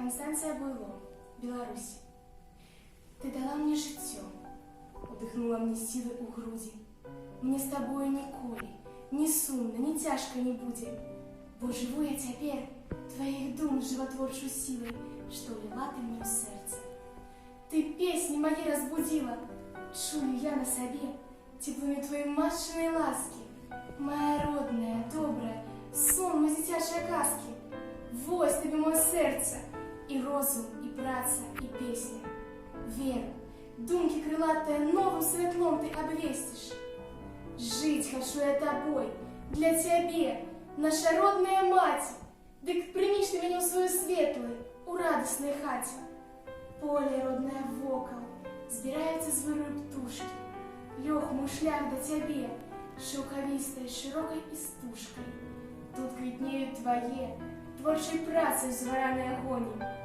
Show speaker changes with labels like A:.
A: Радыёстанцыя Буйло, Беларусь. Ты дала мне жыццё, удыхнула мне сілы ў грудзі. Мне з табою ніколі, ні сумна, ні цяжка не будзе, бо жыву я цяпер тваіх дум жыватворчай сілай, што ўліла ты мне ў сэрца. Ты песні мае разбудзіла, чую я на сабе цеплыми твоей матчынай ласки. Моя родная, добрая, сон мой дзіцячыя казкі. Вось табе моё сэрца, і розум, і праца, і песня. Вера, думкі крылатыя новым святлом ты абвесціш. Жыць хачу я табой, для цябе, наша родная маці. Дык прыміш ты мяне ў сваю светлую, у радаснай хаце. Поле роднае вокал, збіраюцца з вырою птушкі. Лёг мой шлях да цябе, шаўкавістай, шырокай істужкай. Тут квітнеюць твае, творчай працай звараныя гоні.